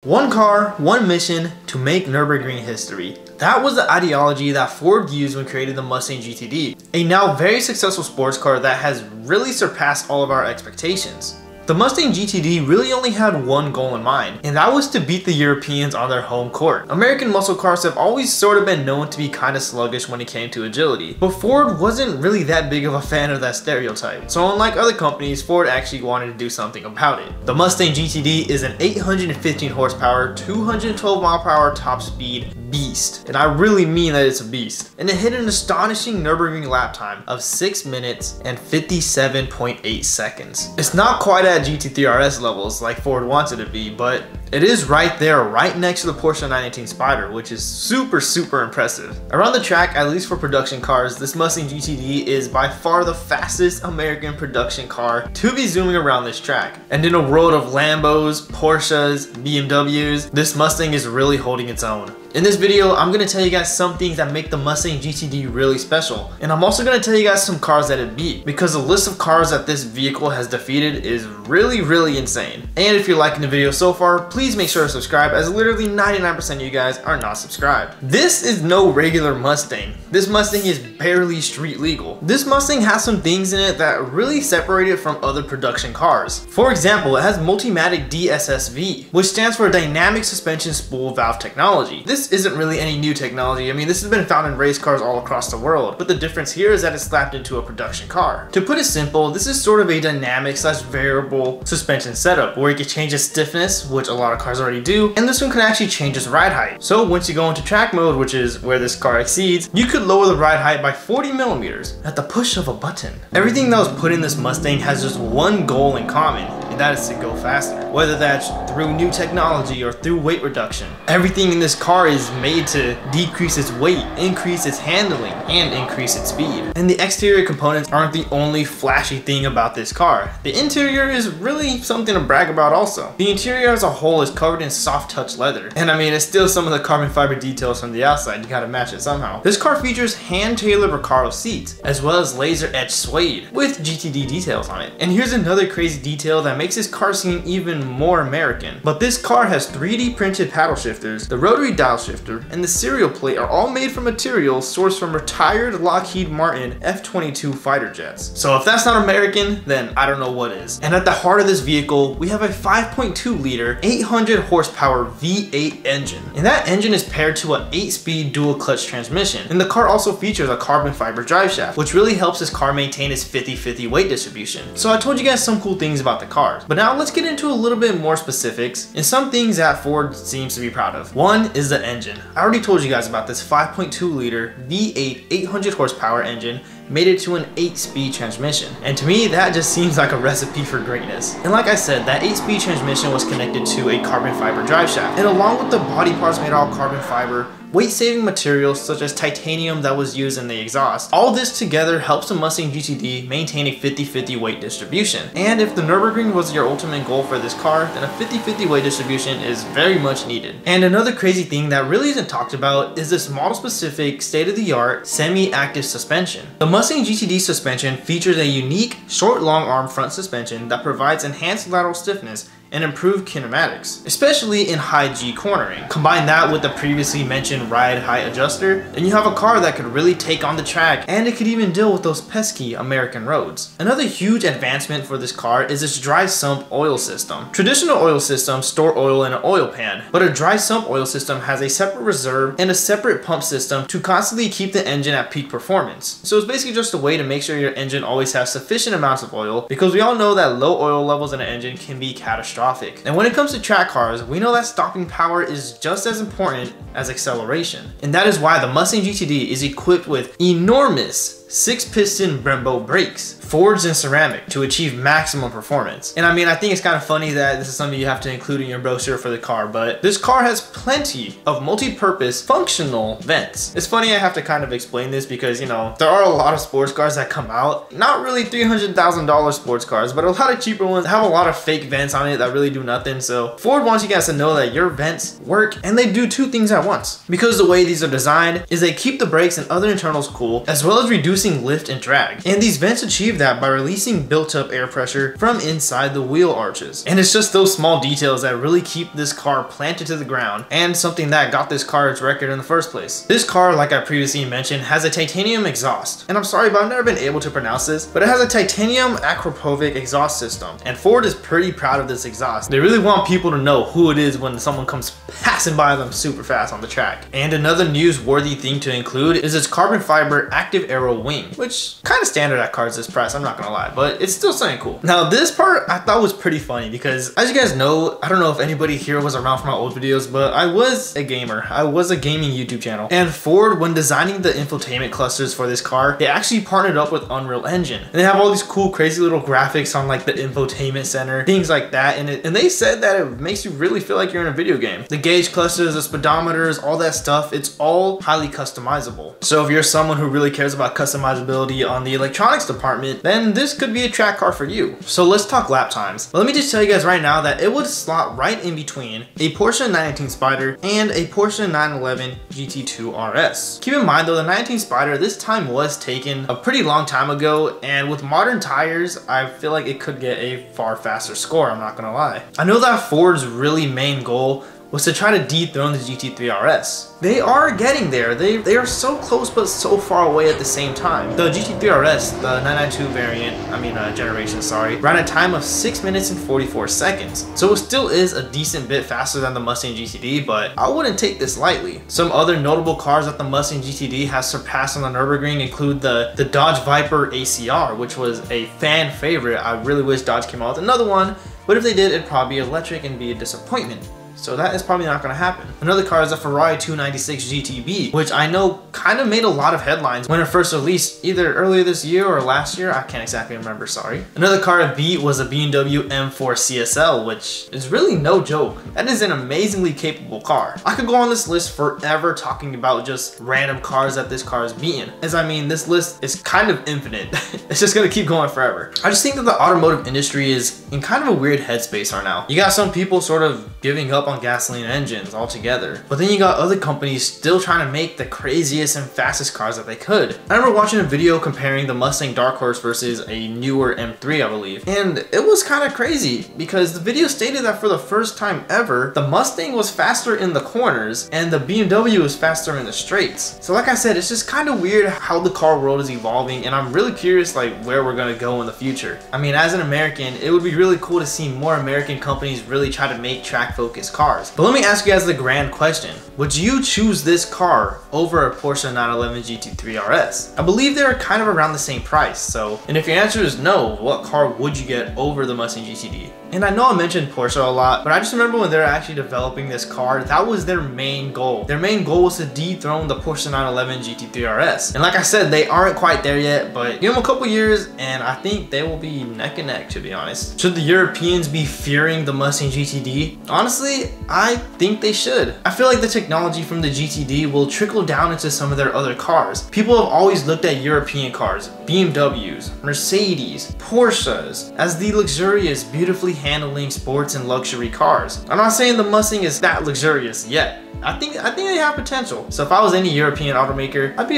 One car, one mission to make Nurburgring history. That was the ideology that Ford used when creating the Mustang GTD, a now very successful sports car that has really surpassed all of our expectations. The Mustang GTD really only had one goal in mind, and that was to beat the Europeans on their home court. American muscle cars have always sort of been known to be kind of sluggish when it came to agility, but Ford wasn't really that big of a fan of that stereotype. So unlike other companies, Ford actually wanted to do something about it. The Mustang GTD is an 815 horsepower, 212 mile/hour top speed beast, and I really mean that it's a beast. And it hit an astonishing Nürburgring lap time of 6 minutes and 57.8 seconds. It's not quite at GT3 RS levels like Ford wants it to be, but it is right there, right next to the Porsche 918 Spyder, which is super impressive. Around the track, at least for production cars, this Mustang GTD is by far the fastest American production car to be zooming around this track. And in a world of Lambos, Porsches, BMWs, this Mustang is really holding its own. In this video, I'm going to tell you guys some things that make the Mustang GTD really special. And I'm also going to tell you guys some cars that it beat, because the list of cars that this vehicle has defeated is really insane. And if you're liking the video so far, please make sure to subscribe, as literally 99% of you guys are not subscribed. This is no regular Mustang. This Mustang is barely street legal. This Mustang has some things in it that really separate it from other production cars. For example, it has Multimatic DSSV, which stands for Dynamic Suspension Spool Valve Technology. This isn't really any new technology. I mean, this has been found in race cars all across the world, but the difference here is that it's slapped into a production car. To put it simple, this is sort of a dynamic/variable suspension setup where you can change its stiffness, which a lot of cars already do, and this one can actually change its ride height. So once you go into track mode, which is where this car exceeds, you could lower the ride height by 40 millimeters at the push of a button. Everything that was put in this Mustang has just one goal in common, and that is to go faster. Whether that's through new technology or through weight reduction. Everything in this car is made to decrease its weight, increase its handling, and increase its speed. And the exterior components aren't the only flashy thing about this car. The interior is really something to brag about also. The interior as a whole is covered in soft touch leather. And I mean, it's still some of the carbon fiber details from the outside. You gotta match it somehow. This car features hand-tailored Recaro seats, as well as laser-etched suede with GTD details on it. And here's another crazy detail that makes this car seem even more American. But this car has 3D printed paddle shifters, the rotary dial shifter, and the serial plate are all made from materials sourced from retired Lockheed Martin F-22 fighter jets. So if that's not American, then I don't know what is. And at the heart of this vehicle, we have a 5.2 liter, 800 horsepower V8 engine. And that engine is paired to an 8-speed dual clutch transmission. And the car also features a carbon fiber drive shaft, which really helps this car maintain its 50-50 weight distribution. So I told you guys some cool things about the cars, but now let's get into a little bit more specifics and some things that Ford seems to be proud of. One is the engine. I already told you guys about this 5.2 liter V8 800 horsepower engine made it to an 8-speed transmission. And to me, that just seems like a recipe for greatness. And like I said, that 8-speed transmission was connected to a carbon fiber drive shaft. And along with the body parts made out of carbon fiber, weight-saving materials such as titanium that was used in the exhaust. All this together helps the Mustang GTD maintain a 50-50 weight distribution. And if the Nürburgring was your ultimate goal for this car, then a 50-50 weight distribution is very much needed. And another crazy thing that really isn't talked about is this model-specific, state-of-the-art, semi-active suspension. The Mustang GTD suspension features a unique, short long arm front suspension that provides enhanced lateral stiffness and improved kinematics, especially in high G cornering. Combine that with the previously mentioned ride height adjuster, and you have a car that could really take on the track, and it could even deal with those pesky American roads. Another huge advancement for this car is its dry sump oil system. Traditional oil systems store oil in an oil pan, but a dry sump oil system has a separate reserve and a separate pump system to constantly keep the engine at peak performance. So it's basically just a way to make sure your engine always has sufficient amounts of oil, because we all know that low oil levels in an engine can be catastrophic. And when it comes to track cars, we know that stopping power is just as important as acceleration. And that is why the Mustang GTD is equipped with enormous 6-piston Brembo brakes, forged in ceramic to achieve maximum performance. And I mean, I think it's kind of funny that this is something you have to include in your brochure for the car, but this car has plenty of multi-purpose functional vents. It's funny I have to kind of explain this because, you know, there are a lot of sports cars that come out, not really $300,000 sports cars, but a lot of cheaper ones have a lot of fake vents on it that really do nothing. So Ford wants you guys to know that your vents work, and they do two things at once. Because the way these are designed is they keep the brakes and other internals cool, as well as reduce reducing lift and drag. And these vents achieve that by releasing built-up air pressure from inside the wheel arches. And it's just those small details that really keep this car planted to the ground, and something that got this car its record in the first place. This car, like I previously mentioned, has a titanium exhaust. And I'm sorry, but I've never been able to pronounce this, but it has a titanium Akrapovic exhaust system. And Ford is pretty proud of this exhaust. They really want people to know who it is when someone comes passing by them super fast on the track. And another newsworthy thing to include is its carbon fiber active aero wing, which kind of standard at cars this price, I'm not gonna lie, but it's still something cool. Now this part I thought was pretty funny because, as you guys know, I don't know if anybody here was around for my old videos, but I was a gamer. I was a gaming YouTube channel. And Ford, when designing the infotainment clusters for this car, they actually partnered up with Unreal Engine. And they have all these cool crazy little graphics on like the infotainment center, things like that, and they said that it makes you really feel like you're in a video game. The gauge clusters, the speedometers, all that stuff, it's all highly customizable. So if you're someone who really cares about customizability on the electronics department, then this could be a track car for you. So let's talk lap times. But let me just tell you guys right now that it would slot right in between a Porsche 918 Spyder and a Porsche 911 GT2 RS. Keep in mind though, the 918 Spyder, this time was taken a pretty long time ago, and with modern tires, I feel like it could get a far faster score, I'm not gonna lie. I know that Ford's really main goal was to try to dethrone the GT3 RS. They are getting there. They are so close but so far away at the same time. The GT3 RS, the 992 variant, generation, sorry, ran a time of 6 minutes and 44 seconds. So it still is a decent bit faster than the Mustang GTD, but I wouldn't take this lightly. Some other notable cars that the Mustang GTD has surpassed on the Nürburgring include the Dodge Viper ACR, which was a fan favorite. I really wish Dodge came out with another one, but if they did, it'd probably be electric and be a disappointment. So that is probably not going to happen. Another car is a Ferrari 296 GTB, which I know kind of made a lot of headlines when it first released, either earlier this year or last year. I can't exactly remember, sorry. Another car to beat was a BMW M4 CSL, which is really no joke. That is an amazingly capable car. I could go on this list forever talking about just random cars that this car is beating. As I mean, this list is kind of infinite. It's just going to keep going forever. I just think that the automotive industry is in kind of a weird headspace right now. You got some people sort of giving up on gasoline engines altogether, but then you got other companies still trying to make the craziest and fastest cars that they could. I remember watching a video comparing the Mustang Dark Horse versus a newer M3, I believe, and it was kind of crazy because the video stated that for the first time ever, the Mustang was faster in the corners and the BMW was faster in the straights. So like I said, it's just kind of weird how the car world is evolving, and I'm really curious like where we're gonna go in the future. I mean, as an American, it would be really cool to see more American companies really try to make track focused cars. But let me ask you guys the grand question. Would you choose this car over a Porsche 911 GT3 RS? I believe they're kind of around the same price, so, and if your answer is no, what car would you get over the Mustang GTD? And I know I mentioned Porsche a lot, but I just remember when they were actually developing this car, that was their main goal. Their main goal was to dethrone the Porsche 911 GT3 RS. And like I said, they aren't quite there yet, but give them a couple years and I think they will be neck and neck, to be honest. Should the Europeans be fearing the Mustang GTD? Honestly, I think they should. I feel like the technology from the GTD will trickle down into some of their other cars. People have always looked at European cars, BMWs, Mercedes, Porsches, as the luxurious, beautifully handling sports and luxury cars. I'm not saying the Mustang is that luxurious yet. I think they have potential. So if I was any European automaker, I'd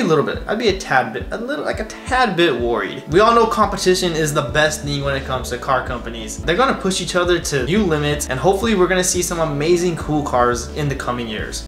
be a tad bit worried. We all know competition is the best thing when it comes to car companies. They're gonna push each other to new limits, and hopefully we're gonna see some amazing cool cars in the coming years.